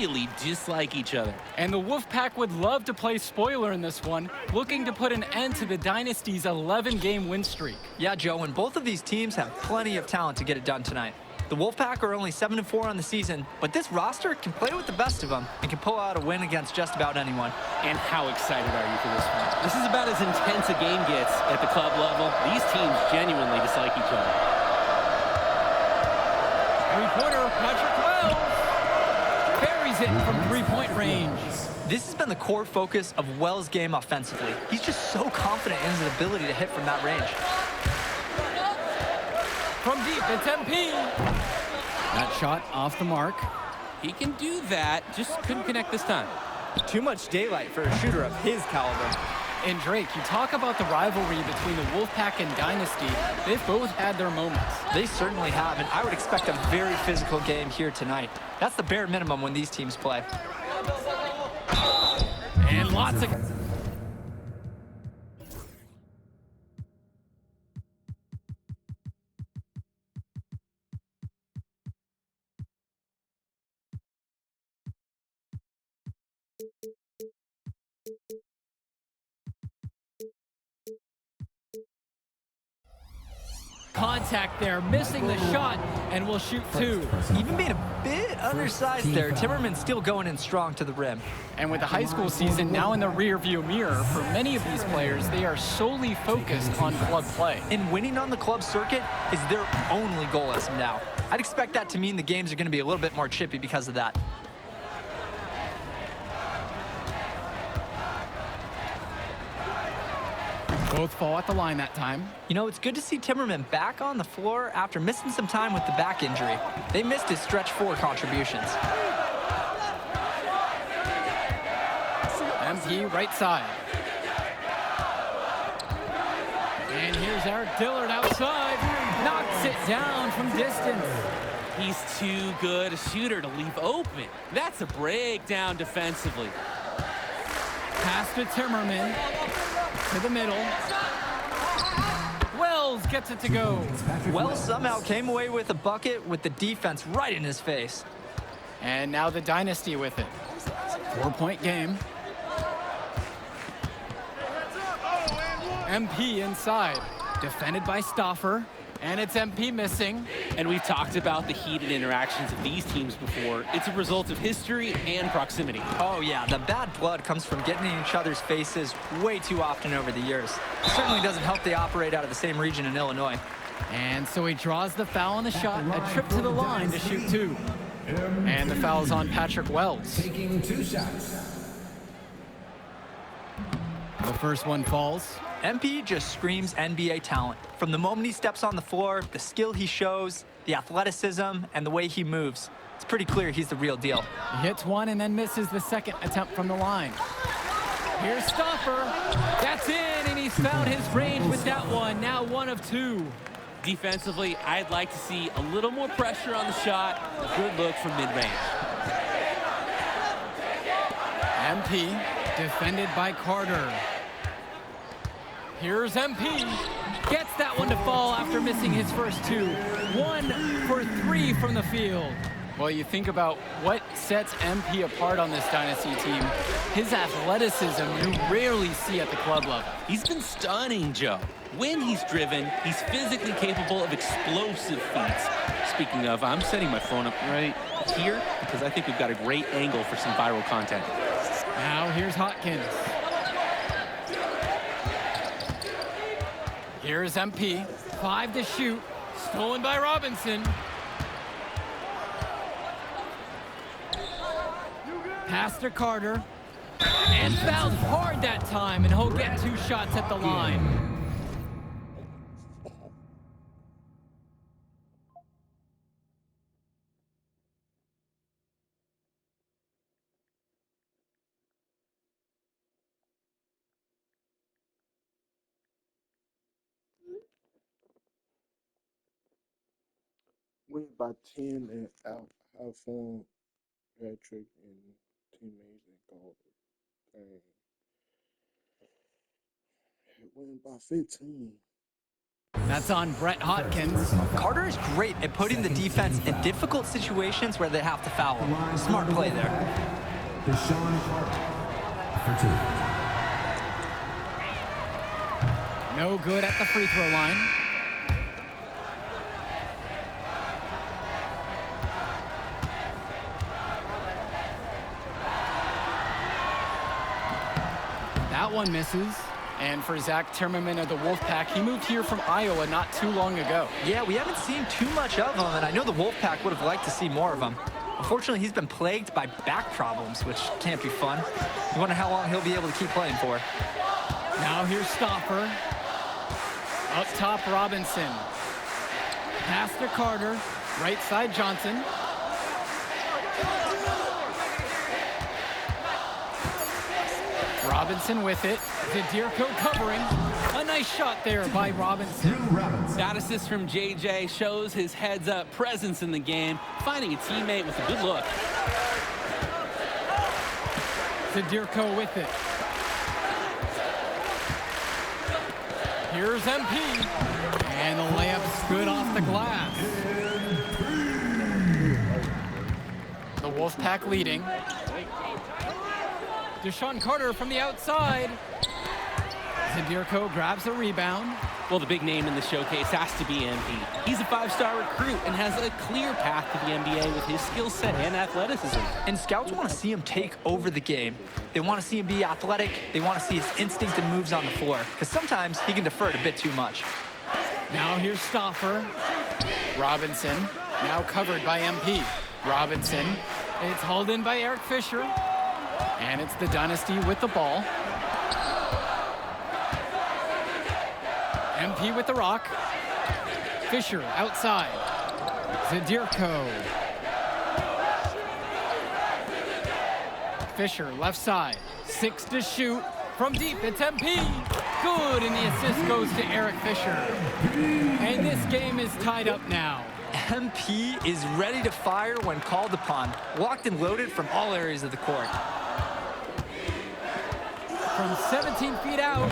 immediately dislike each other. And the Wolfpack would love to play spoiler in this one, looking to put an end to the Dynasty's 11-game win streak. Yeah, Joe, and both of these teams have plenty of talent to get it done tonight. The Wolfpack are only 7-4 on the season, but this roster can play with the best of them and can pull out a win against just about anyone. And how excited are you for this one? This is about as intense a game gets at the club level. These teams genuinely dislike each other. Three-pointer, Patrick Wells buries it from three-point range. This has been the core focus of Wells' game offensively. He's just so confident in his ability to hit from that range. From deep, it's MP. That shot off the mark. He can do that, just couldn't connect this time. Too much daylight for a shooter of his caliber. And Drake, you talk about the rivalry between the Wolfpack and Dynasty. They've both had their moments. They certainly have, and I would expect a very physical game here tonight. That's the bare minimum when these teams play. And lots of... contact there, missing the shot, and will shoot two. Even being a bit undersized there, Timmerman's still going in strong to the rim. And with the high school season now in the rearview mirror, for many of these players, they are solely focused on club play. And winning on the club circuit is their only goal as of now. I'd expect that to mean the games are going to be a little bit more chippy because of that. Both fall at the line that time. You know, it's good to see Timmerman back on the floor after missing some time with the back injury. They missed his stretch four contributions. MP right side. And here's Eric Dillard outside. Knocks it down from distance. He's too good a shooter to leave open. That's a breakdown defensively. Pass to Timmerman. To the middle. Wells gets it to go. Wells somehow came away with a bucket with the defense right in his face. And now the Dynasty with it. 4-point game. MP inside. Defended by Stauffer. And it's MP missing. And we've talked about the heated interactions of these teams before. It's a result of history and proximity. Oh yeah, the bad blood comes from getting in each other's faces way too often over the years. It certainly doesn't help they operate out of the same region in Illinois. And so he draws the foul on the shot, a trip to the line to shoot two. And the foul's on Patrick Wells. Taking 2 shots. The first one falls. MP just screams NBA talent. From the moment he steps on the floor, the skill he shows, the athleticism, and the way he moves. It's pretty clear he's the real deal. He hits one and then misses the second attempt from the line. Here's Stauffer. That's in, and he's found his range with that one. Now 1 of 2. Defensively, I'd like to see a little more pressure on the shot. A good look from mid-range. MP, defended by Carter. Here's MP. Gets that one to fall after missing his first 2. 1 for 3 from the field. Well, you think about what sets MP apart on this Dynasty team. His athleticism you rarely see at the club level. He's been stunning, Joe. When he's driven, he's physically capable of explosive feats. Speaking of, I'm setting my phone up right here because I think we've got a great angle for some viral content. Now here's Hotkins. Here's MP. 5 to shoot. Stolen by Robinson. Pass to Carter. And fouled hard that time, and he'll get 2 shots at the line. Win by 10 and outformed Patrick and teammates and Carter. Win by 15. That's on Brett Hotkins. Carter is great at putting the defense in difficult situations where they have to foul. Smart play there. Deshaun Carter for 2. No good at the free throw line. That one misses. And for Zach Timmerman of the Wolfpack, he moved here from Iowa not too long ago. Yeah, we haven't seen too much of him, and I know the Wolfpack would have liked to see more of him. Unfortunately, he's been plagued by back problems, which can't be fun. You wonder how long he'll be able to keep playing for. Now here's Stopper. Up top, Robinson. Pass to Carter. Right side, Johnson. Robinson with it. Zadirko covering. A nice shot there by Robinson. That assist from JJ shows his heads-up presence in the game, finding a teammate with a good look. Zadirko with it. Here's MP. And the layup's good off the glass. The Wolfpack leading. Deshaun Carter from the outside. Zadirko grabs a rebound. Well, the big name in the showcase has to be MP. He's a 5-star recruit and has a clear path to the NBA with his skill set and athleticism. And scouts want to see him take over the game. They want to see him be athletic. They want to see his instinct and moves on the floor, because sometimes he can defer it a bit too much. Now here's Stoffer. Robinson, now covered by MP. Robinson, it's hauled in by Eric Fisher. And it's the Dynasty with the ball. MP with the rock. Fisher outside. Zadirko. Fisher left side. 6 to shoot. From deep, it's MP. Good, and the assist goes to Eric Fisher. And this game is tied up now. MP is ready to fire when called upon. Locked and loaded from all areas of the court. From 17 feet out,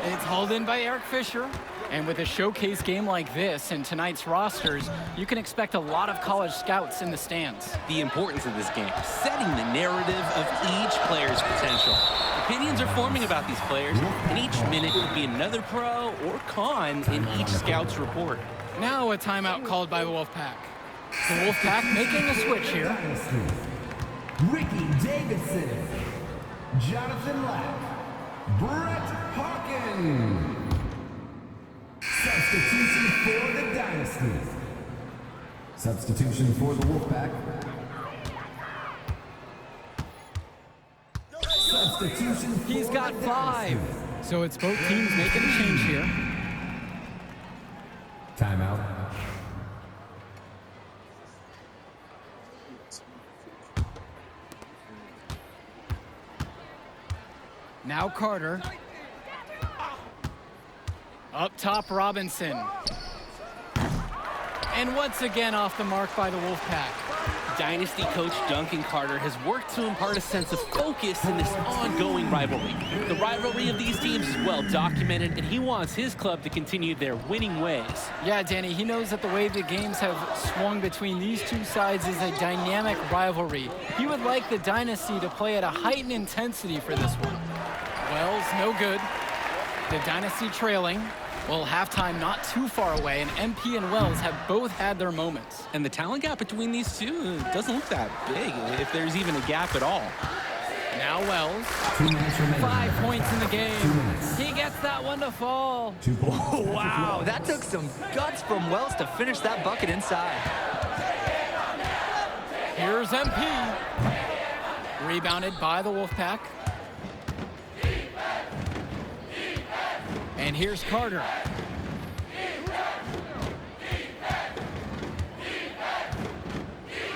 it's hauled in by Eric Fisher. And with a showcase game like this in tonight's rosters, you can expect a lot of college scouts in the stands. The importance of this game, setting the narrative of each player's potential. Opinions are forming about these players, and each minute could be another pro or con in each scout's report. Now a timeout called by the Wolfpack. The Wolfpack making a switch here. Ricky Davidson, Jonathan Lack, Brett Hawkins. Substitution for the Dynasty. Substitution for the Wolfpack. Substitution for He's got the 5. Dynasty. So it's both teams making a change here. Timeout. Now Carter. Up top, Robinson. And once again off the mark by the Wolfpack. Dynasty coach Duncan Carter has worked to impart a sense of focus in this ongoing rivalry. The rivalry of these teams is well documented, and he wants his club to continue their winning ways. Yeah, Danny, he knows that the way the games have swung between these two sides is a dynamic rivalry. He would like the Dynasty to play at a heightened intensity for this one. Wells, no good. The Dynasty trailing. Well, halftime not too far away, and MP and Wells have both had their moments. And the talent gap between these two doesn't look that big, if there's even a gap at all. Now Wells. 2 minutes remaining. 5 points in the game. 2 minutes. He gets that one to fall. 2 points. Oh, wow, that took some guts from Wells to finish that bucket inside. Here's MP. Rebounded by the Wolfpack. And here's Carter.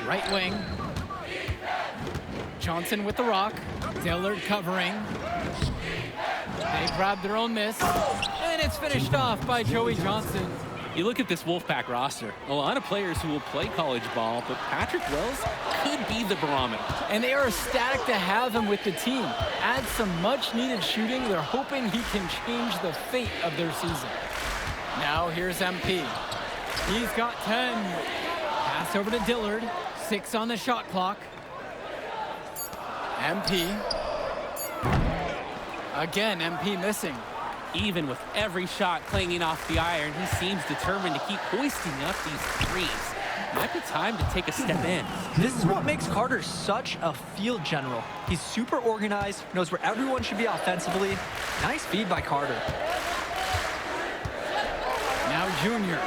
Right wing. Johnson with the rock. Dillard covering. They grab their own miss. And it's finished off by Joey Johnson. You look at this Wolfpack roster, a lot of players who will play college ball, but Patrick Wells could be the barometer. And they are ecstatic to have him with the team. Adds some much-needed shooting. They're hoping he can change the fate of their season. Now here's MP. He's got 10. Pass over to Dillard. 6 on the shot clock. MP. Again, MP missing. Even with every shot clanging off the iron, he seems determined to keep hoisting up these threes. Might be time to take a step in. This is what makes Carter such a field general. He's super organized, knows where everyone should be offensively. Nice feed by Carter. Now Junior.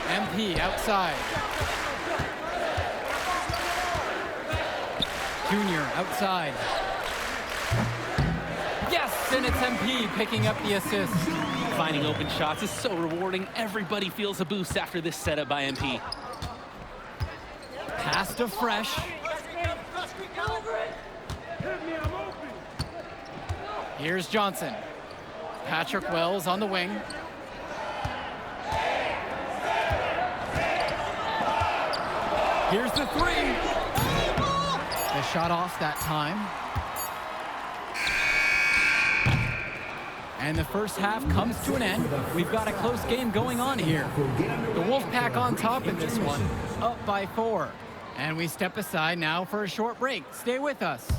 MP outside. Junior outside. Yes, and it's MP picking up the assist. Finding open shots is so rewarding. Everybody feels a boost after this setup by MP. Pass to Fresh. Here's Johnson. Patrick Wells on the wing. Here's the three. The shot off that time. And the first half comes to an end. We've got a close game going on here. The Wolfpack on top in this one, up by 4. And we step aside now for a short break. Stay with us.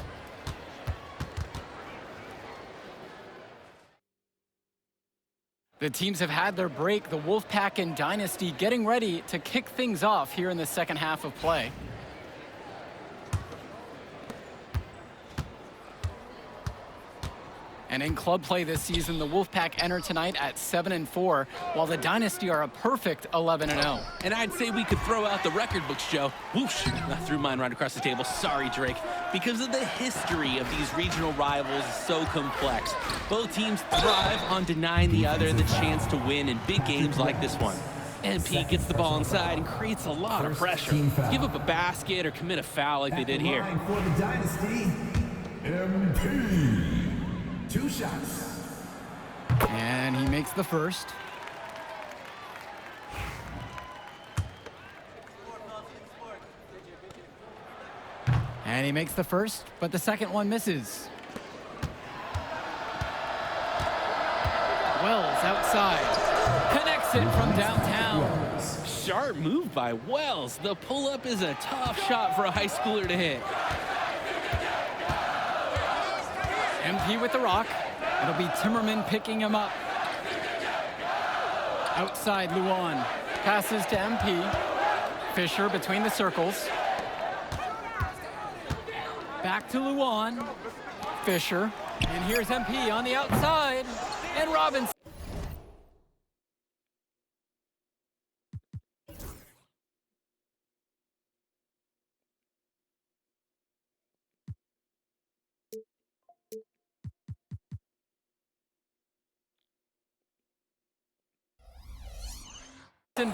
The teams have had their break. The Wolfpack and Dynasty getting ready to kick things off here in the second half of play. And in club play this season, the Wolfpack enter tonight at 7-4, while the Dynasty are a perfect 11-0. And I'd say we could throw out the record books, Joe. Whoosh, I threw mine right across the table. Sorry, Drake. Because of the history of these regional rivals is so complex. Both teams thrive on denying the other the chance to win in big games like this one. MP gets the ball inside and creates a lot of pressure. Give up a basket or commit a foul like they did here. For the Dynasty, MP. 2 shots. And he makes the first. And he makes the first, but the second one misses. Wells outside. Connects it from downtown. Sharp move by Wells. The pull-up is a tough shot for a high schooler to hit. MP with the rock. It'll be Timmerman picking him up. Outside Luan. Passes to MP. Fisher between the circles. Back to Luan. Fisher. And here's MP on the outside. And Robinson.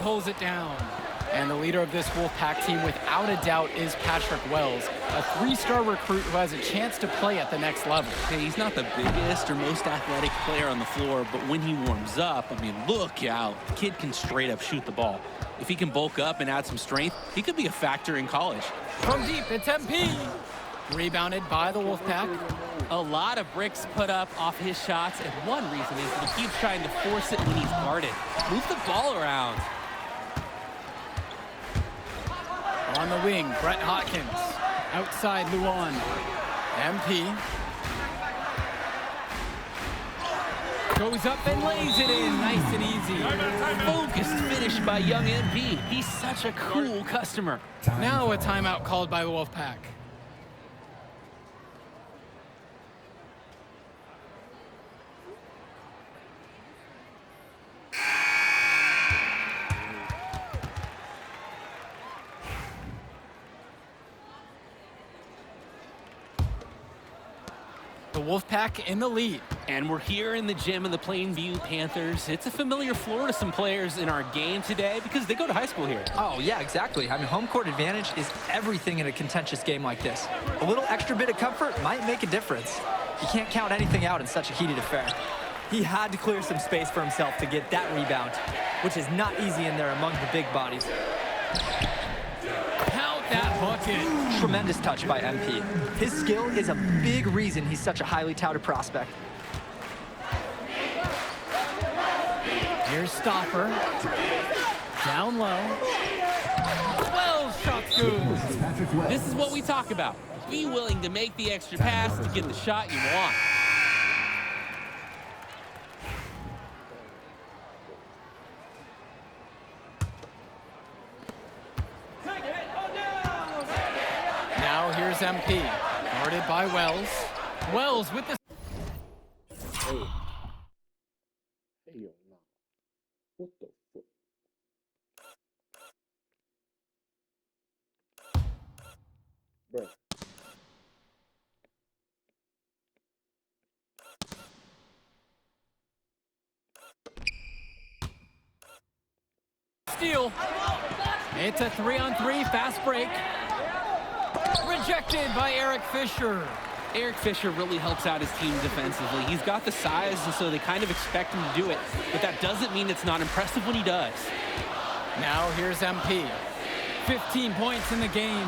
Pulls it down. And the leader of this Wolfpack team, without a doubt, is Patrick Wells, a 3-star recruit who has a chance to play at the next level. Hey, he's not the biggest or most athletic player on the floor, but when he warms up, I mean, look out. The kid can straight up shoot the ball. If he can bulk up and add some strength, he could be a factor in college. From deep, it's MP. Rebounded by the Wolfpack. A lot of bricks put up off his shots, and one reason is that he keeps trying to force it when he's guarded. Move the ball around. On the wing, Brett Hopkins. Outside Luan. MP. Goes up and lays it in, nice and easy. Focused finish by young MP. He's such a cool customer. Now a timeout called by the Wolfpack. The Wolfpack in the lead. And we're here in the gym of the Plainview Panthers. It's a familiar floor to some players in our game today because they go to high school here. Oh, yeah, exactly. I mean, home court advantage is everything in a contentious game like this. A little extra bit of comfort might make a difference. You can't count anything out in such a heated affair. He had to clear some space for himself to get that rebound, which is not easy in there among the big bodies. That bucket. Tremendous touch by MP. His skill is a big reason he's such a highly touted prospect. Here's Stopper. Down low. Wells shot's good. This is what we talk about. Be willing to make the extra pass to get the shot you want. Now here's MP. Guarded by Wells. Wells with the... Hey. Hey, yo, no. What the fuck? Bruh. steal. It's a 3-on-3 fast break. Rejected by Eric Fisher. Eric Fisher really helps out his team defensively. He's got the size, and so they kind of expect him to do it. But that doesn't mean it's not impressive when he does. Now here's MP. 15 points in the game.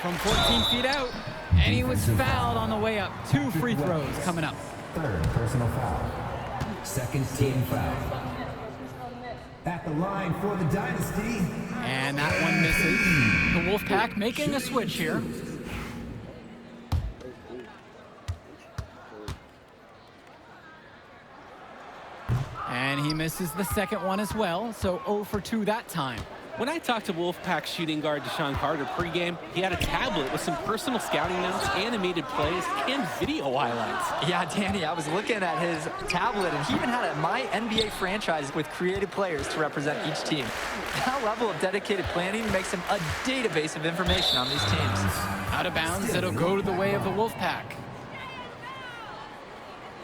From 14 feet out. And he was fouled on the way up. 2 free throws coming up. Third personal foul. Second team foul. At the line for the Dynasty. And that one misses. The Wolfpack making a switch here. And he misses the second one as well, so 0 for 2 that time. When I talked to Wolfpack shooting guard Deshaun Carter pregame, he had a tablet with some personal scouting notes, animated plays, and video highlights. Yeah, Danny, I was looking at his tablet, and he even had a My NBA franchise with creative players to represent each team. That level of dedicated planning makes him a database of information on these teams. Out of bounds, it'll go to the way of the Wolfpack.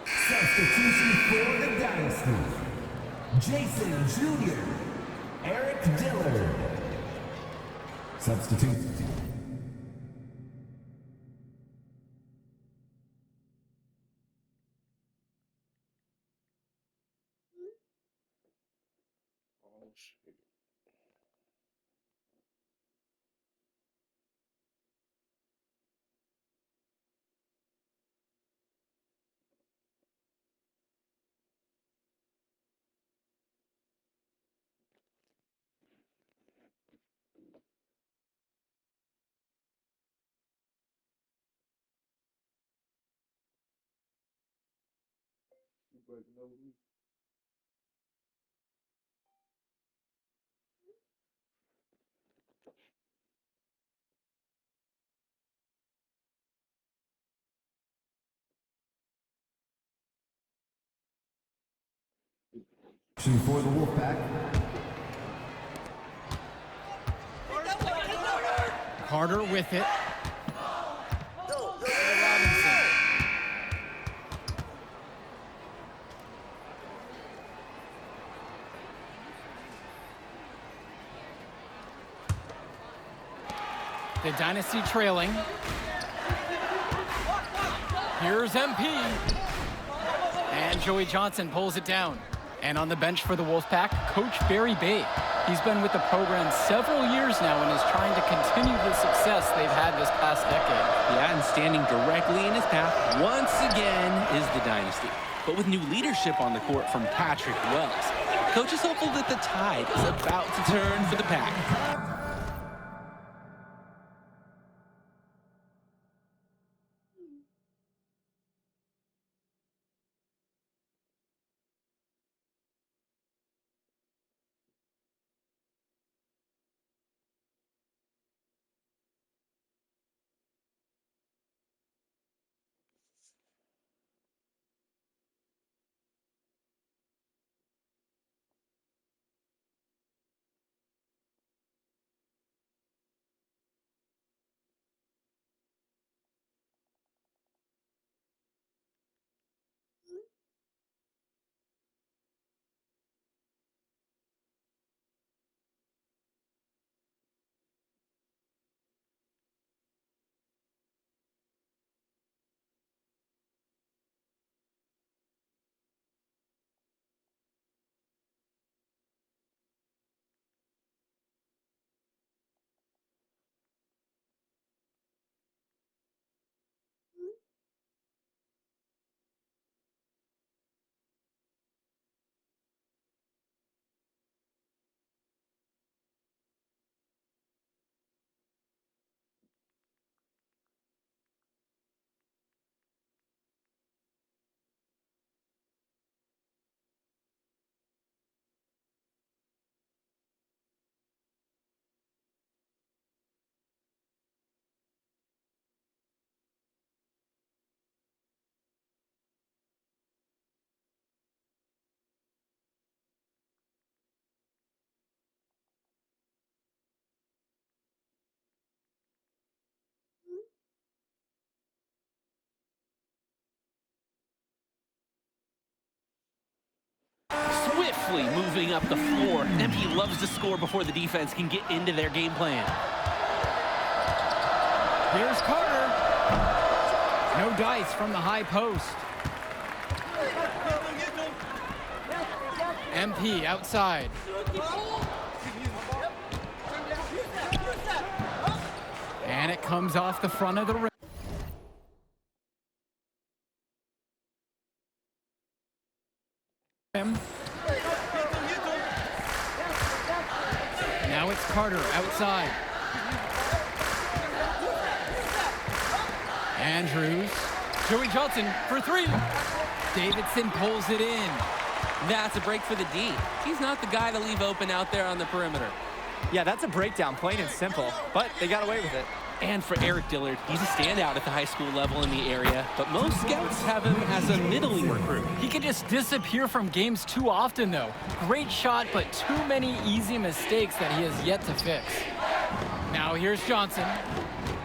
Substitution for the Dynasty. Jason Jr. Eric Dillard. Substitute. Oh, shit. You better know me. For the Wolfpack. Carter with it. Robinson. The Dynasty trailing. Here's MP. And Joey Johnson pulls it down. And on the bench for the Wolfpack, Coach Barry Bay. He's been with the program several years now and is trying to continue the success they've had this past decade. Yeah, and standing directly in his path once again is the Dynasty. But with new leadership on the court from Patrick Wells, Coach is hopeful that the tide is about to turn for the Pack. beautifully moving up the floor. MP loves to score before the defense can get into their game plan. Here's Carter. No dice from the high post. MP outside. And it comes off the front of the rim. Now it's Carter outside. Andrews. Joey Johnson for three. Davidson pulls it in. That's a break for the D. He's not the guy to leave open out there on the perimeter. Yeah, that's a breakdown, plain and simple, but they got away with it. And for Eric Dillard, he's a standout at the high school level in the area, but most scouts have him as a middling recruit. He can just disappear from games too often, though. Great shot, but too many easy mistakes that he has yet to fix. Now here's Johnson.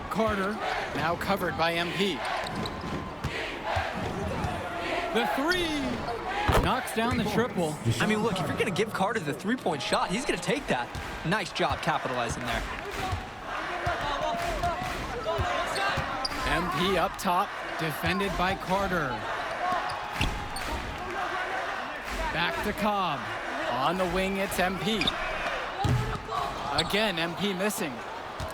Carter, now covered by MP. The three. Knocks down the triple. I mean, look, if you're going to give Carter the three-point shot, he's going to take that. Nice job capitalizing there. MP up top, defended by Carter. Back to Cobb. On the wing, it's MP. Again, MP missing.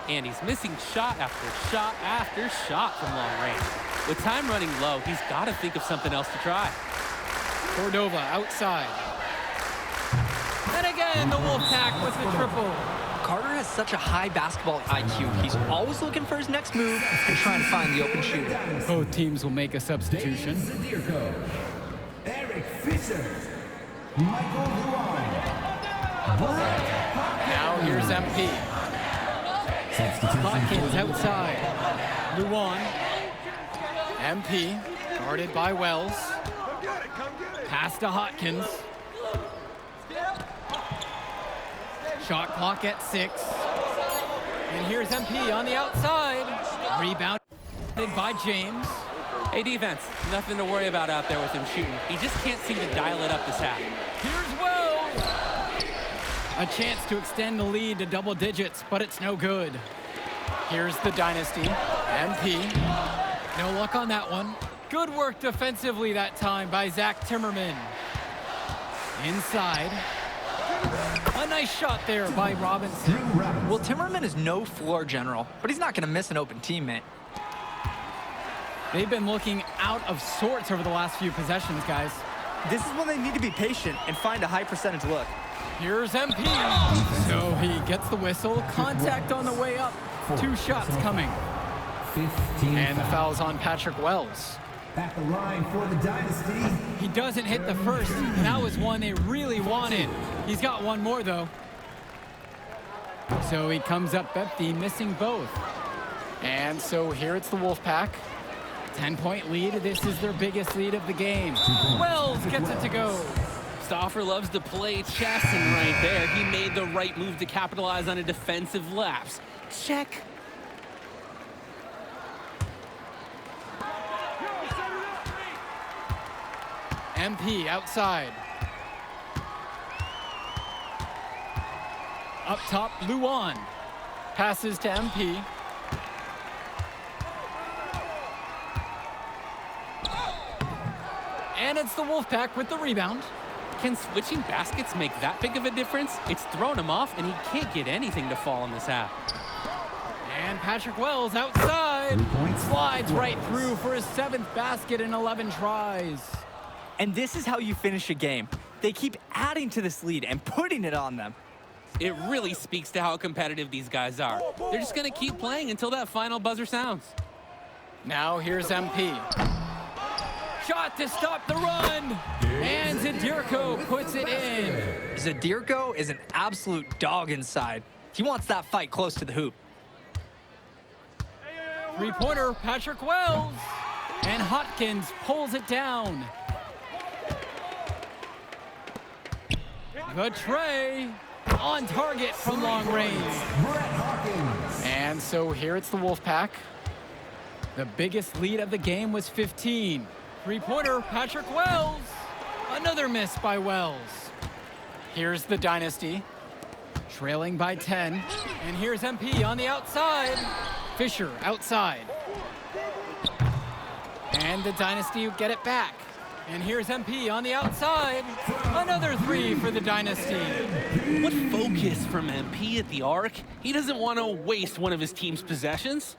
And he's missing shot after shot after shot from long range. With time running low, he's got to think of something else to try. Cordova outside. And again, the Wolfpack with the triple. Carter has such a high basketball IQ. He's always looking for his next move and trying to find the open shooter. Both teams will make a substitution. Zadirko, Eric Fisher, Michael Luan. Now here's MP. Hopkins outside. Luan. MP, guarded by Wells. Pass to Hopkins. Shot clock at 6. And here's MP on the outside. Rebounded by James. Hey, defense, nothing to worry about out there with him shooting. He just can't seem to dial it up this half. Here's Wells. A chance to extend the lead to double digits, but it's no good. Here's the Dynasty. MP. No luck on that one. Good work defensively that time by Zach Timmerman. Inside. A nice shot there by Robinson. Well, Timmerman is no floor general, but he's not going to miss an open teammate. They've been looking out of sorts over the last few possessions, guys. This is when they need to be patient and find a high percentage look. Here's MP. So he gets the whistle. Contact on the way up. 2 shots coming. 15 And the foul's on Patrick Wells. At the line for the Dynasty. He doesn't hit the first, and that was one they really wanted. He's got one more, though. So he comes up empty, missing both. And so here it's the Wolfpack. 10-point lead. This is their biggest lead of the game. Wells gets it to go. Stauffer loves to play chess, and right there, he made the right move to capitalize on a defensive lapse. Check. MP outside. Up top, Luan. Passes to MP. And it's the Wolfpack with the rebound. Can switching baskets make that big of a difference? It's thrown him off, and he can't get anything to fall in this half. And Patrick Wells outside. Slides right through for his 7th basket in 11 tries. And this is how you finish a game. They keep adding to this lead and putting it on them. It really speaks to how competitive these guys are. They're just going to keep playing until that final buzzer sounds. Now here's MP. Shot to stop the run. And Zadirko puts it in. Zadirko is an absolute dog inside. He wants that fight close to the hoop. 3-pointer, Patrick Wells. And Hopkins pulls it down. The tray on target from long range. And so here it's the Wolfpack. The biggest lead of the game was 15. 3-pointer, Patrick Wells. Another miss by Wells. Here's the Dynasty, trailing by 10. And here's MP on the outside. Fisher outside. And the Dynasty get it back. And here's MP on the outside. Another 3 for the Dynasty. What focus from MP at the arc. He doesn't want to waste one of his team's possessions.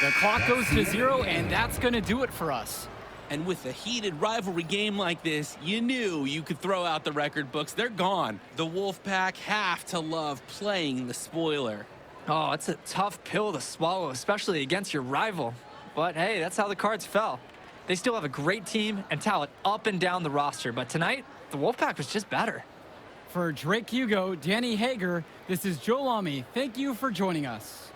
The clock goes to 0, and that's going to do it for us. And with a heated rivalry game like this, you knew you could throw out the record books. They're gone. The Wolfpack have to love playing the spoiler. Oh, it's a tough pill to swallow, especially against your rival. But hey, that's how the cards fell. They still have a great team and talent up and down the roster, but tonight, the Wolfpack was just better. For Drake Hugo, Danny Hager, this is Joe Lamy. Thank you for joining us.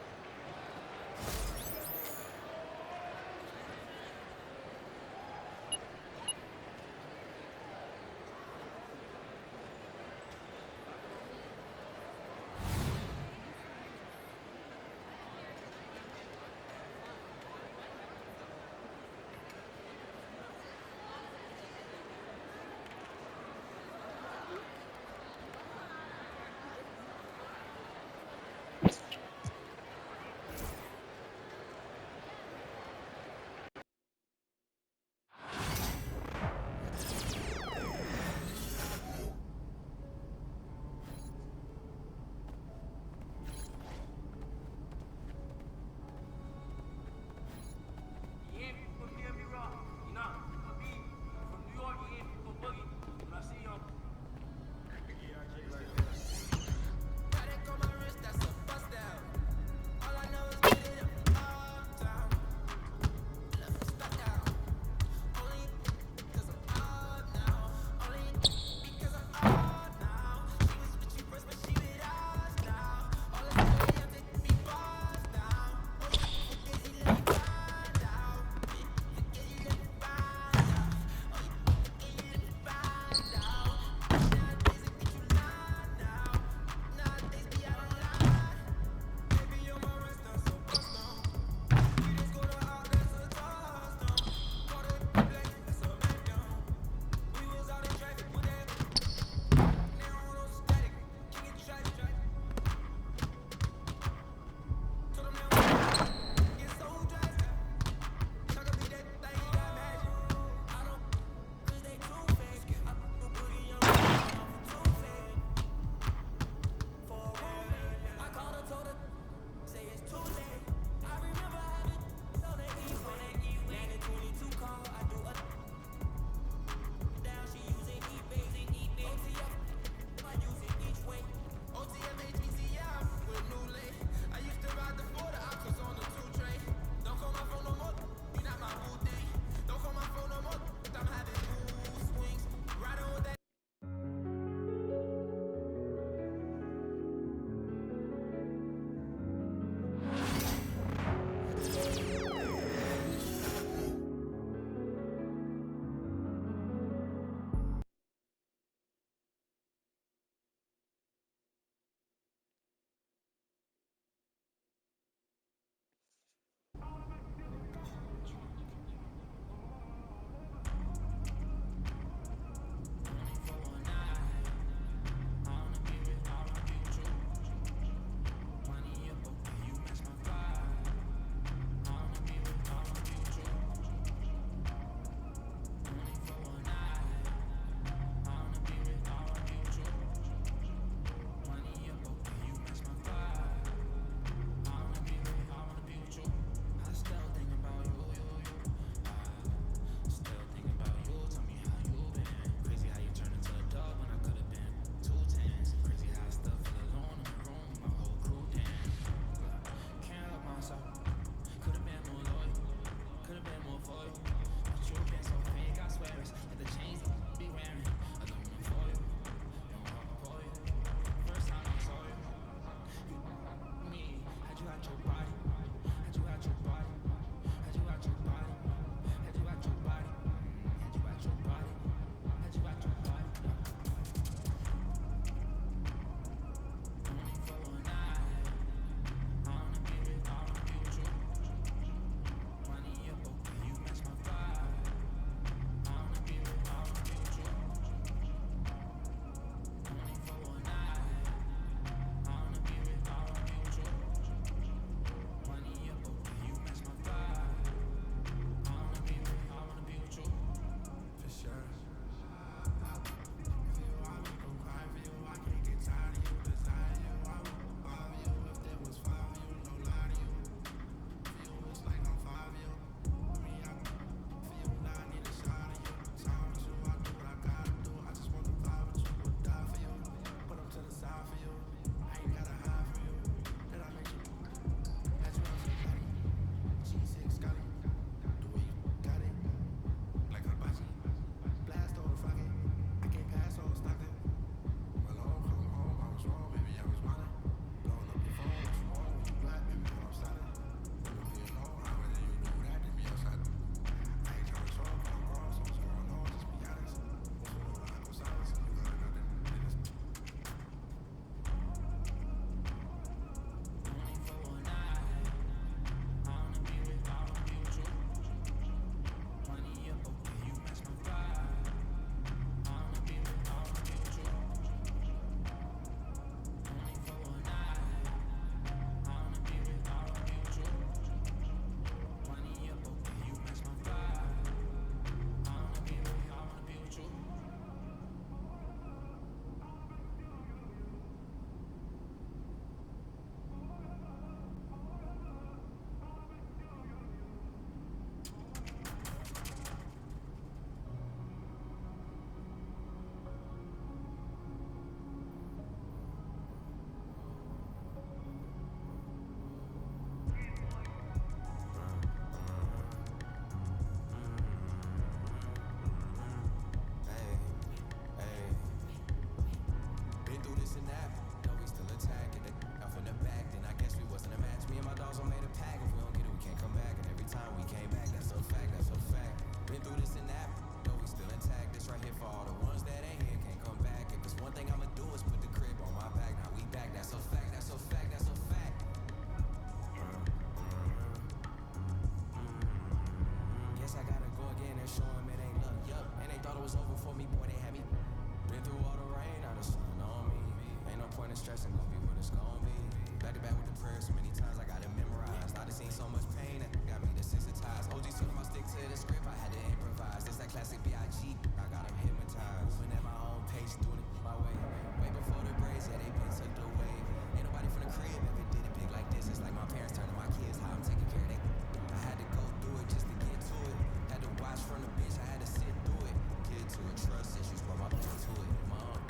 stressing, gon' be what it's gon' be. Back to back with the prayers, so many times I got it memorized. I done seen so much pain that got me desensitized. OG told me I stick to the script, I had to improvise. This that classic B.I.G. I got him hypnotized. Moving at my own pace, doing it my way. Way before the braids, yeah, they been tucked away. Ain't nobody from the crib ever did it big like this. It's like my parents turning my kids, how I'm taking care of they. I had to go through it just to get to it. Had to watch from the bench, I had to sit through it. Get to it, trust issues, brought my people to it. Mom,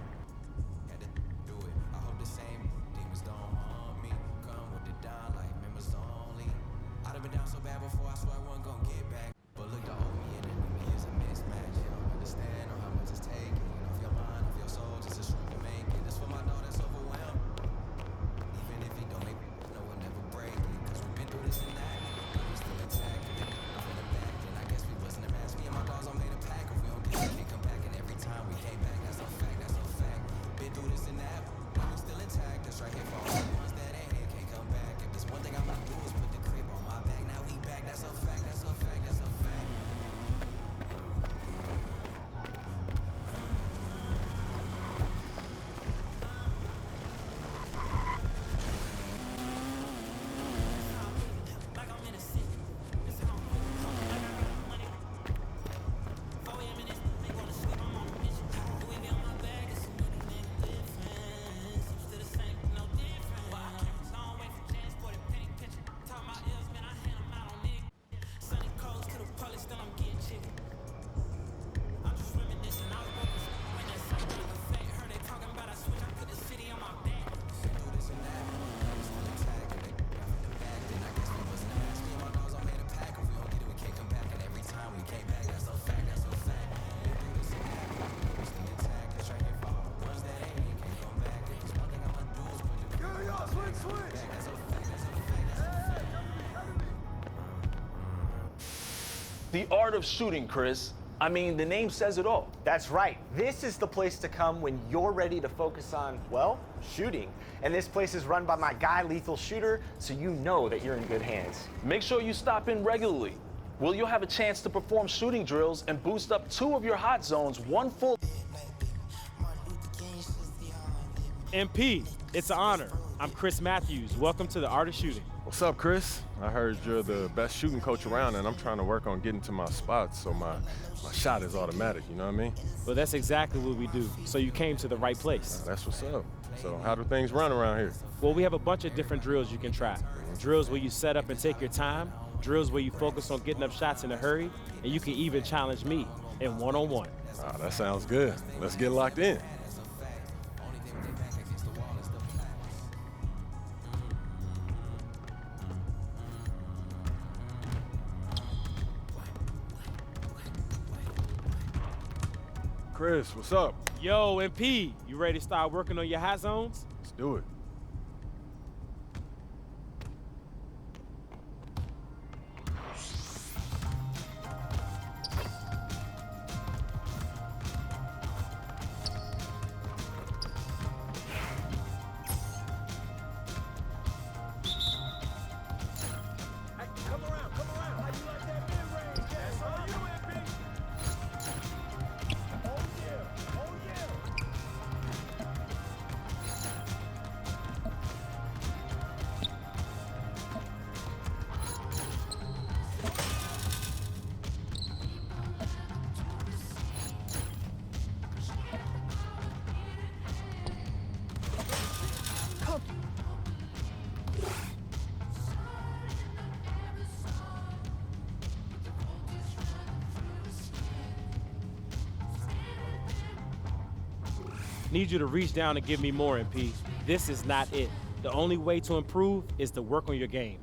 had to do it. I hope the same demons don't harm me. Come with the down like members only. I'd have been down so bad before, I swear I wasn't gonna get back. But look, the old me and the new me is a mismatch. You don't understand or how much it's taking. Off your mind, off your soul, just to shrink and make it. This for my dog that's overwhelmed. Even if he don't make it, no one never break it. Cause we've been through this and that, but we still intact. I'm in the back, and I guess we wasn't a match. Me and my dogs all made a pack. If we don't get it, we come back. And every time we came back, that's a fact, that's a fact. Been through this and that, but we still intact. That's right here for all the ones that ain't here, can't come back. If there's one thing I'm gonna do is put the crib on my back. Now we back, that's a fact, that's a fact, that's a fact. The art of shooting, Chris. I mean, the name says it all. That's right. This is the place to come when you're ready to focus on, well, shooting. And this place is run by my guy, Lethal Shooter, so you know that you're in good hands. Make sure you stop in regularly. Well, you'll have a chance to perform shooting drills and boost up 2 of your hot zones, 1 full. MP, it's an honor. I'm Chris Matthews. Welcome to the Art of Shooting. What's up, Chris? I heard you're the best shooting coach around, and I'm trying to work on getting to my spots so my shot is automatic, you know what I mean? Well, that's exactly what we do, so you came to the right place. That's what's up. So how do things run around here? Well, we have a bunch of different drills you can try. Drills where you set up and take your time, drills where you focus on getting up shots in a hurry, and you can even challenge me in one-on-one. Ah, that sounds good. Let's get locked in. Chris, what's up? Yo, MP, you ready to start working on your hot zones? Let's do it. Need you to reach down and give me more, MP. This is not it. The only way to improve is to work on your game.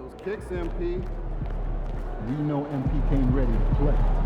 Those kicks, MP. We know MP came ready to play.